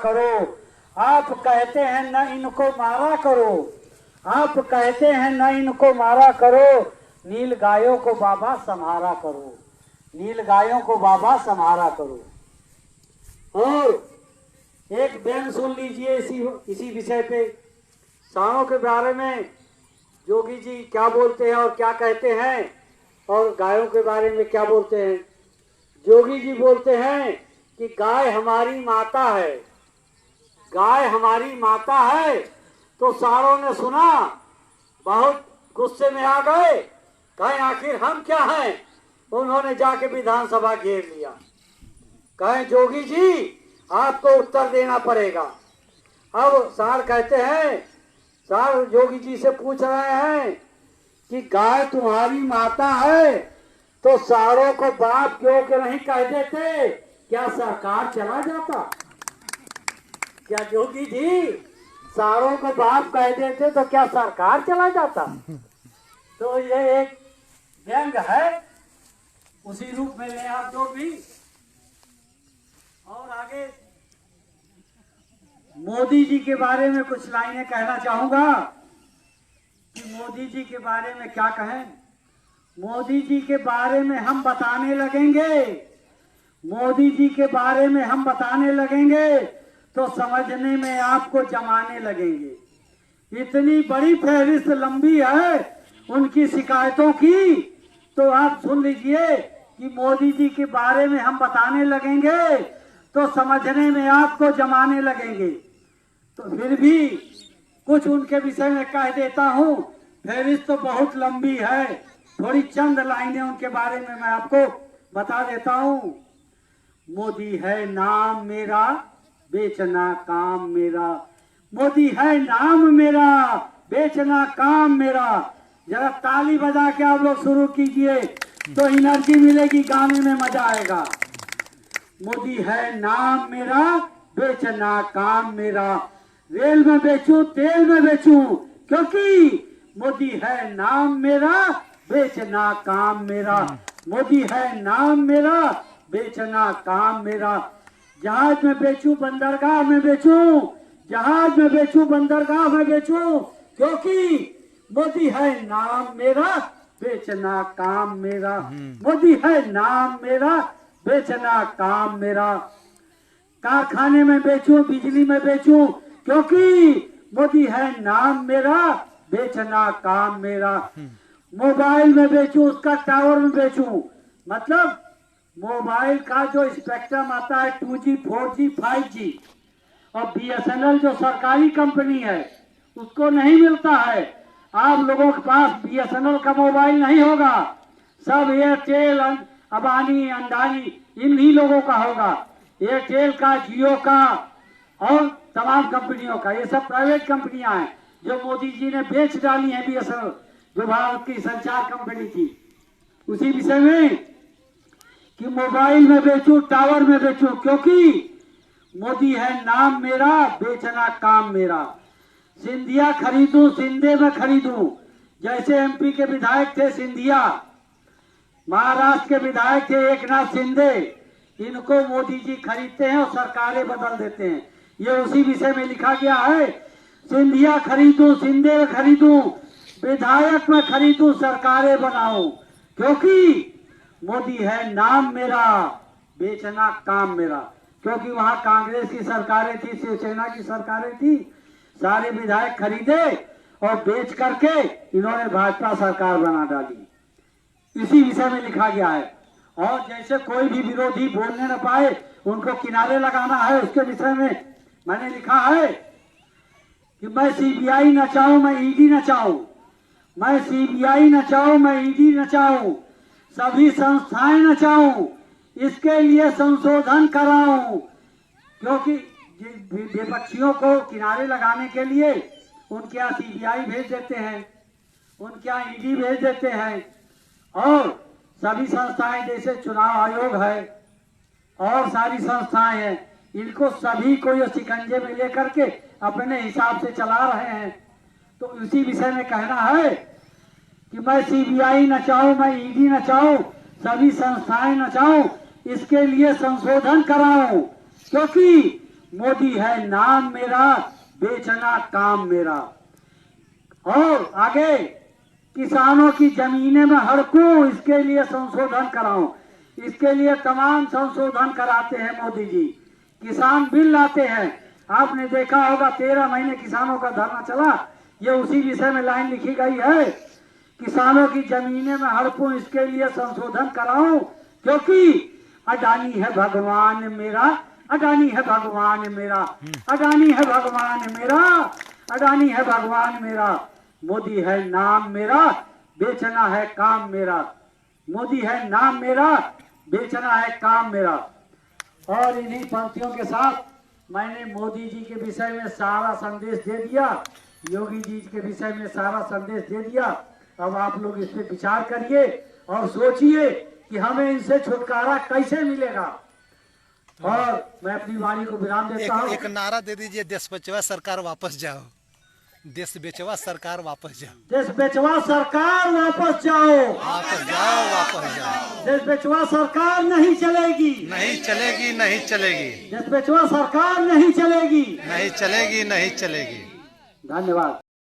करो। आप कहते हैं न इनको मारा करो, आप कहते हैं न इनको मारा करो, नील गायों को बाबा संहारा करो, नील गायों को बाबा संहारा करो। और एक व्यंग सुन लीजिए इसी विषय पे। सांडों के बारे में जोगी जी क्या बोलते हैं और क्या कहते हैं, और गायों के बारे में क्या बोलते हैं। जोगी जी बोलते हैं कि गाय हमारी माता है, गाय हमारी माता है। तो सांडों ने सुना, बहुत गुस्से में आ गए, कहें आखिर हम क्या हैं। उन्होंने जाके विधानसभा घेर लिया। कहें जोगी जी आपको उत्तर देना पड़ेगा। अब सांड कहते हैं, सांड जोगी जी से पूछ रहे हैं कि गाय तुम्हारी माता है तो सांडों को बाप क्यों के नहीं कह देते, क्या सरकार चला जाता। क्या जोगी जी सांडों को बाप कह देते तो क्या सरकार चला जाता। तो ये एक व्यंग है, उसी रूप में ले आप जो भी। और आगे मोदी जी के बारे में कुछ लाइनें कहना चाहूंगा कि मोदी जी के बारे में क्या कहें। मोदी जी के बारे में हम बताने लगेंगे, मोदी जी के बारे में हम बताने लगेंगे तो समझने में आपको जमाने लगेंगे। इतनी बड़ी फहरिस्त लंबी है उनकी शिकायतों की, तो आप सुन लीजिए कि मोदी जी के बारे में हम बताने लगेंगे तो समझने में आपको जमाने लगेंगे। तो फिर भी कुछ उनके विषय में कह देता हूँ, फहरिस्त तो बहुत लंबी है, थोड़ी चंद लाइनें उनके बारे में मैं आपको बता देता हूँ। मोदी है नाम मेरा, बेचना काम मेरा, मोदी है नाम मेरा, बेचना काम मेरा। जरा ताली बजा के आप लोग शुरू कीजिए तो एनर्जी मिलेगी, गाने में मजा आएगा। मोदी है नाम मेरा, बेचना काम मेरा, रेल में बेचूं तेल में बेचूं, क्योंकि मोदी है नाम मेरा, बेचना काम मेरा, मोदी है नाम मेरा, बेचना काम मेरा। जहाज में बेचूं बंदरगाह में बेचूं, जहाज में बेचूं बंदरगाह में बेचूं, क्योंकि मोदी है नाम मेरा, बेचना काम मेरा, मोदी है नाम मेरा, बेचना काम मेरा। कारखाने में बेचूं बिजली में बेचूं, क्योंकि मोदी है नाम मेरा, बेचना काम मेरा। मोबाइल में बेचूं, उसका टावर में बेचूं, मतलब मोबाइल का जो स्पेक्ट्रम आता है 2G 4G 5G, और BSNL जो सरकारी कंपनी है उसको नहीं मिलता है। आप लोगों के पास BSNL का मोबाइल नहीं होगा, सब एयरटेल अबानी अंडानी इन्हीं लोगों का होगा। एयरटेल का, जियो का और तमाम कंपनियों का, ये सब प्राइवेट कंपनियां हैं जो मोदी जी ने बेच डाली है। BSNL जो भारत की संचार कंपनी थी। उसी विषय में कि मोबाइल में बेचूं टावर में बेचूं, क्योंकि मोदी है नाम मेरा, बेचना काम मेरा। सिंधिया खरीदूं सिंधे में खरीदूं, जैसे MP के विधायक थे सिंधिया, महाराष्ट्र के विधायक थे एकनाथ शिंदे, इनको मोदी जी खरीदते हैं और सरकारें बदल देते हैं। ये उसी विषय में लिखा गया है। सिंधिया खरीदूं सिंधे में खरीदूं, विधायक में खरीदूं सरकारें बनाऊं, क्योंकि मोदी है नाम मेरा, बेचना काम मेरा। क्योंकि वहां कांग्रेस की सरकारें थी, शिवसेना की सरकारें थी, सारे विधायक खरीदे और बेच करके इन्होंने भाजपा सरकार बना डाली। इसी विषय में लिखा गया है। और जैसे कोई भी विरोधी बोलने न पाए, उनको किनारे लगाना है, उसके विषय में मैंने लिखा है कि मैं CBI न चाहूं, मैं ED न चाहूं, मैं CBI न चाहूं, मैं ED न चाहूं, सभी संस्थाएं न चाहूं, इसके लिए संशोधन कराऊं। क्योंकि विपक्षियों को किनारे लगाने के लिए उनके यहाँ CBI भेज देते हैं, उनके यहाँ ED भेज देते हैं, और सभी संस्थाएं जैसे चुनाव आयोग है और सारी संस्थाएं हैं, इनको सभी को ये शिकंजे में लेकर के अपने हिसाब से चला रहे हैं। तो इसी विषय में कहना है कि मैं CBI न चाहूं, मैं ED न चाहूं, सभी संस्थाएं न चाहूं, इसके लिए संशोधन कराऊं, क्योंकि मोदी है नाम मेरा, बेचना काम मेरा। और आगे, किसानों की जमीनें में हड़पूं, इसके लिए संशोधन कराऊं। इसके लिए तमाम संशोधन कराते हैं मोदी जी। किसान बिल लाते हैं। आपने देखा होगा 13 महीने किसानों का धरना चला। ये उसी विषय में लाइन लिखी गई है, किसानों की जमीनें में हड़पूं, इसके लिए संशोधन कराऊं, क्योंकि अडानी है भगवान मेरा, अडानी है भगवान मेरा, अडानी है भगवान मेरा, अडानी है भगवान मेरा। मोदी है नाम मेरा, बेचना है काम मेरा। मोदी है नाम मेरा, बेचना है काम मेरा। और इन्हीं पंक्तियों के साथ मैंने मोदी जी के विषय में सारा संदेश दे दिया, योगी जी के विषय में सारा संदेश दे दिया। अब आप लोग इस पे विचार करिए और सोचिए कि हमें इनसे छुटकारा कैसे मिलेगा। और मैं अपनी वाणी को विराम देता हूँ। एक नारा दे दीजिए, देश बचवा सरकार वापस जाओ, देश बेचवा सरकार वापस जाओ, देश बेचवा सरकार वापस जाओ, वापस जाओ, वापस जाओ। देश बेचवा सरकार नहीं चलेगी, नहीं चलेगी, नहीं चलेगी, देश बेचवा सरकार नहीं चलेगी, नहीं चलेगी, नहीं चलेगी। धन्यवाद।